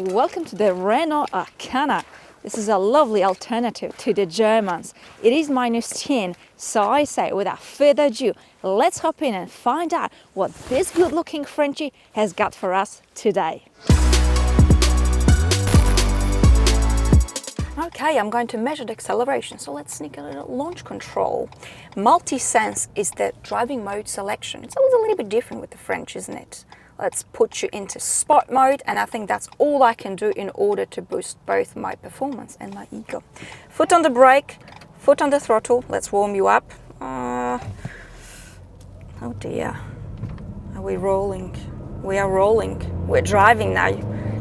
Welcome to the Renault ARKANA. This is a lovely alternative to the Germans. It is -10, so I say without further ado, let's hop in and find out what this good-looking Frenchie has got for us today. Okay, I'm going to measure the acceleration, so let's sneak a little launch control. Multi-sense is the driving mode selection. It's always a little bit different with the French, isn't it? Let's put you into sport mode, and I think that's all I can do in order to boost both my performance and my ego. Foot on the brake, foot on the throttle. Let's warm you up. Oh dear. Are we rolling? We are rolling. We're driving now.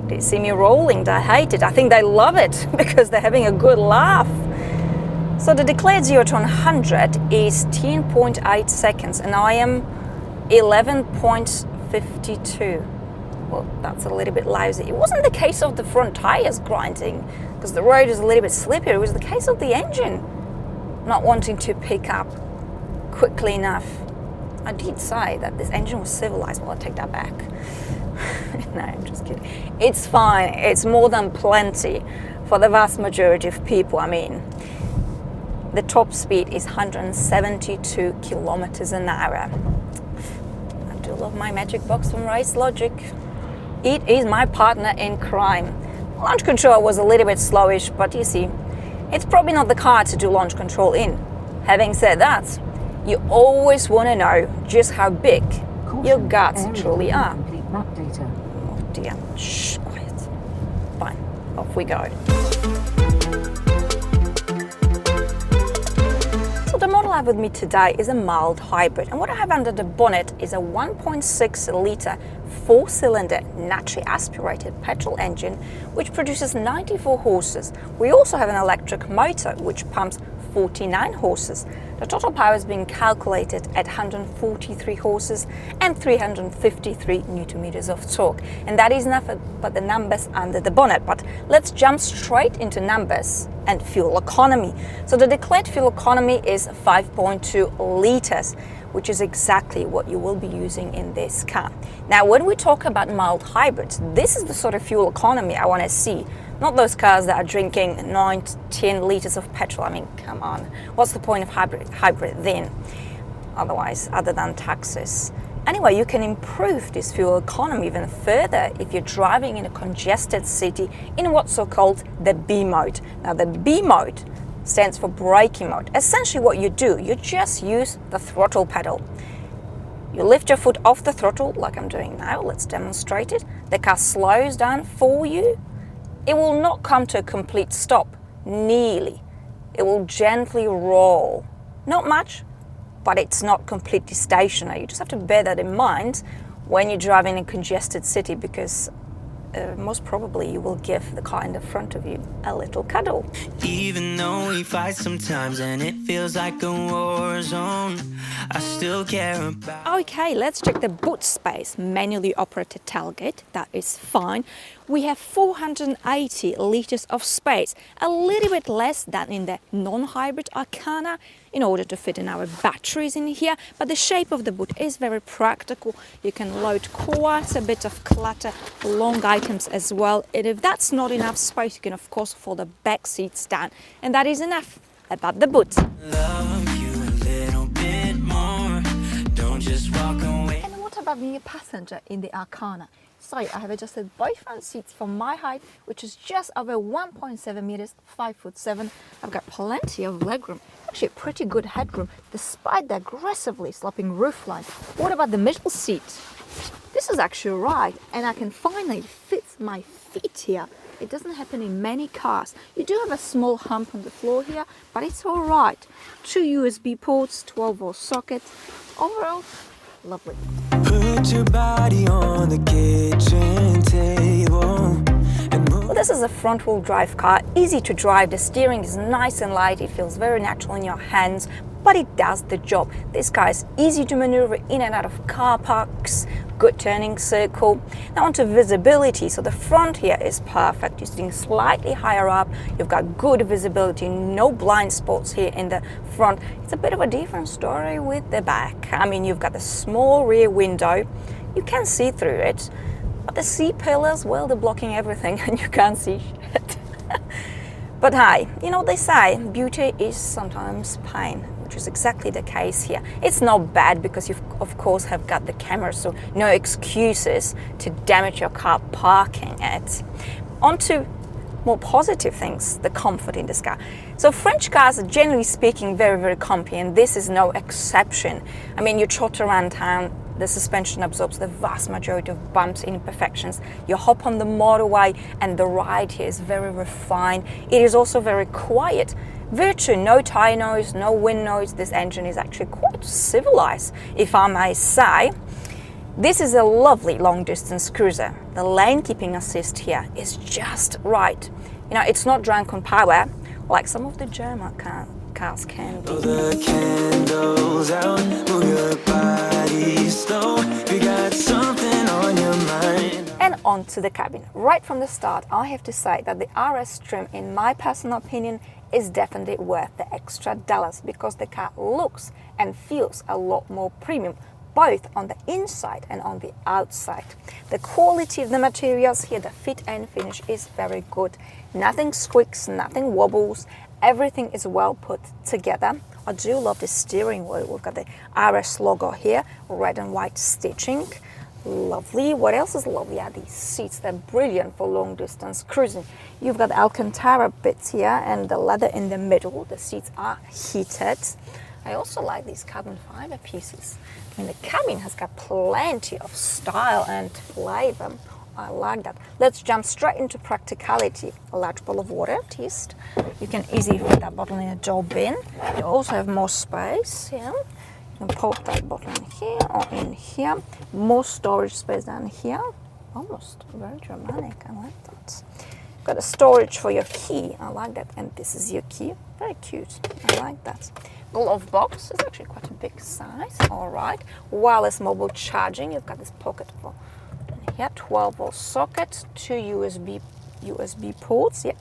They see me rolling. They hate it. I think they love it because they're having a good laugh. So the declared 0 to 100 is 10.8 seconds, and I am 11.52. Well, that's a little bit lousy. It wasn't the case of the front tires grinding because the road is a little bit slippery. It was the case of the engine not wanting to pick up quickly enough. I did say that this engine was civilized. Well, I take that back. No, I'm just kidding. It's fine. It's more than plenty for the vast majority of people. I mean, the top speed is 172 kilometers an hour. I do love my magic box from Race Logic. It is my partner in crime. Launch control was a little bit slowish, but you see, it's probably not the car to do launch control in. Having said that, you always want to know just how big your guts truly are. Map data. Oh dear. Shh, quiet. Fine. Off we go. So the model I have with me today is a mild hybrid, and what I have under the bonnet is a 1.6 litre 4-cylinder naturally aspirated petrol engine which produces 94 horses. We also have an electric motor which pumps 49 horses. The total power is being calculated at 143 horses and 353 newton meters of torque. And that is enough but the numbers under the bonnet. But let's jump straight into numbers and fuel economy. So the declared fuel economy is 5.2 liters, which is exactly what you will be using in this car. Now, when we talk about mild hybrids, this is the sort of fuel economy I want to see. Not those cars that are drinking 9 to 10 liters of petrol. I mean, come on. What's the point of hybrid then? Other than taxes. Anyway, you can improve this fuel economy even further if you're driving in a congested city in what's so-called the B mode. Now, the B mode stands for braking mode. Essentially what you do, you just use the throttle pedal. You lift your foot off the throttle like I'm doing now. Let's demonstrate it. The car slows down for you. It will not come to a complete stop, nearly. It will gently roll. Not much, but it's not completely stationary. You just have to bear that in mind when you're driving in a congested city, because most probably you will give the car in the front of you a little cuddle. Even though we fight sometimes and it feels like a war zone, I still care about. Okay, let's check the boot space. Manually operated tailgate, that is fine. We have 480 liters of space, a little bit less than in the non-hybrid ARKANA in order to fit in our batteries in here, but the shape of the boot is very practical. You can load quite a bit of clutter, long items as well, and if that's not enough space, you can of course fold the back seats down, and that is enough about the boot. Love you a little bit more. Don't just walk away. And what about being a passenger in the ARKANA? So I have adjusted both front seats for my height, which is just over 1.7 meters, 5'7". I've got plenty of legroom, actually pretty good headroom, despite the aggressively sloping roofline. What about the middle seat? This is actually right, and I can finally fit my feet here. It doesn't happen in many cars. You do have a small hump on the floor here, but it's all right. 2 USB ports, 12-volt socket. Overall, lovely. Put your body on the kitchen table. Well, this is a front-wheel drive car, easy to drive. The steering is nice and light. It feels very natural in your hands, but it does the job. This car is easy to maneuver in and out of car parks, good turning circle. Now onto visibility. So the front here is perfect. You're sitting slightly higher up. You've got good visibility, no blind spots here in the front. It's a bit of a different story with the back. I mean, you've got the small rear window. You can see through it, But the C-pillars, well, they're blocking everything and you can't see shit. But hey, you know, they say beauty is sometimes pain, which is exactly the case here. It's not bad because you, of course, have got the camera, so no excuses to damage your car parking it. On to more positive things, the comfort in this car. So French cars are generally speaking very, very comfy, and this is no exception. I mean, you trot around town, the suspension absorbs the vast majority of bumps and imperfections. You hop on the motorway and the ride here is very refined. It is also very quiet. Virtue, no tire noise, no wind noise. This engine is actually quite civilized, if I may say. This is a lovely long-distance cruiser. The lane-keeping assist here is just right. You know, it's not drunk on power like some of the German cars can be. The candles out, move your body slow. You got something on your mind. And on to the cabin. Right from the start, I have to say that the RS trim, in my personal opinion, is definitely worth the extra dollars because the car looks and feels a lot more premium, both on the inside and on the outside. The quality of the materials here, the fit and finish is very good. Nothing squeaks, nothing wobbles, everything is well put together. I do love the steering wheel. We've got the RS logo here, red and white stitching. Lovely. What else is lovely are these seats. They're brilliant for long distance cruising. You've got Alcantara bits here and the leather in the middle. The seats are heated. I also like these carbon fiber pieces. I mean, the cabin has got plenty of style and flavor. I like that. Let's jump straight into practicality. A large bowl of water, taste. You can easily fit that bottle in a door bin. You also have more space here. You can pop that bottle in here or in here. More storage space down here. Almost very Germanic. I like that. Got a storage for your key. I like that. And this is your key. Very cute. I like that. Glove box is actually quite a big size. All right. Wireless mobile charging. You've got this pocket for here. 12-volt socket. 2 USB ports. Yeah,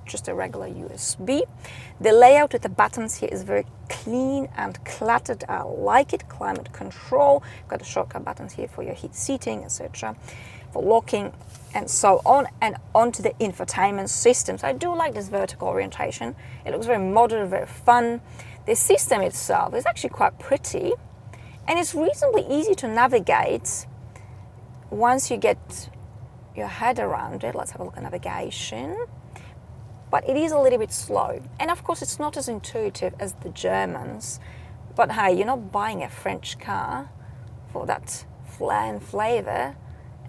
just a regular USB. The layout with the buttons here is very clean and cluttered. I like it. Climate control. Got the shortcut buttons here for your heat seating, etc. For locking and so on. And onto the infotainment systems. I do like this vertical orientation. It looks very modern, very fun. The system itself is actually quite pretty and it's reasonably easy to navigate once you get your head around it. Let's have a look at navigation. But it is a little bit slow. And of course, it's not as intuitive as the Germans. But hey, you're not buying a French car for that flair and flavor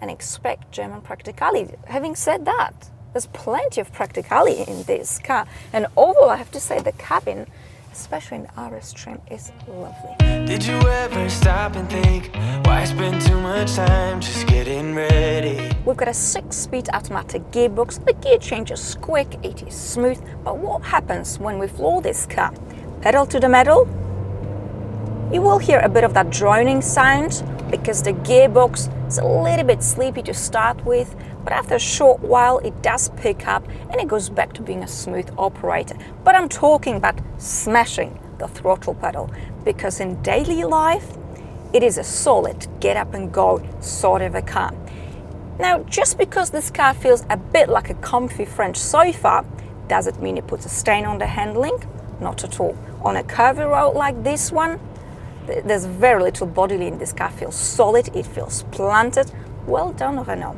and expect German practicality. Having said that, there's plenty of practicality in this car. And overall, I have to say the cabin, especially in the RS trim, is lovely. Did you ever stop and think, why spend too much time just getting ready? We've got a 6-speed automatic gearbox. The gear change is quick, it is smooth. But what happens when we floor this car? Pedal to the metal? You will hear a bit of that droning sound because the gearbox is a little bit sleepy to start with, but after a short while it does pick up and it goes back to being a smooth operator. But I'm talking about smashing the throttle pedal because in daily life it is a solid get up and go sort of a car. Now, just because this car feels a bit like a comfy French sofa, does it mean it puts a stain on the handling? Not at all. On a curvy road like this one, there's very little body in this car. It feels solid, it feels planted. Well done, Renault.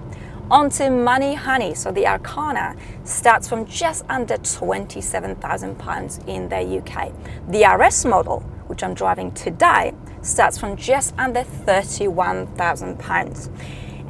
On to money, honey. So the Arkana starts from just under £27,000 in the UK. The RS model, which I'm driving today, starts from just under £31,000.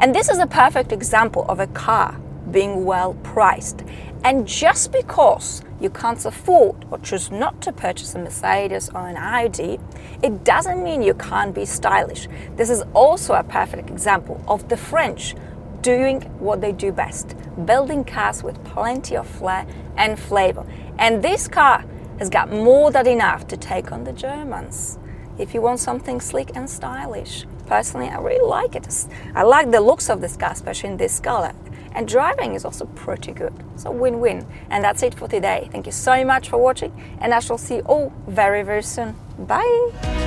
And this is a perfect example of a car being well priced. And just because you can't afford or choose not to purchase a Mercedes or an Audi, it doesn't mean you can't be stylish. This is also a perfect example of the French doing what they do best, building cars with plenty of flair and flavor. And this car has got more than enough to take on the Germans. If you want something sleek and stylish, personally, I really like it. I like the looks of this car, especially in this color. And driving is also pretty good. So win-win. And that's it for today. Thank you so much for watching, and I shall see you all very, very soon. Bye.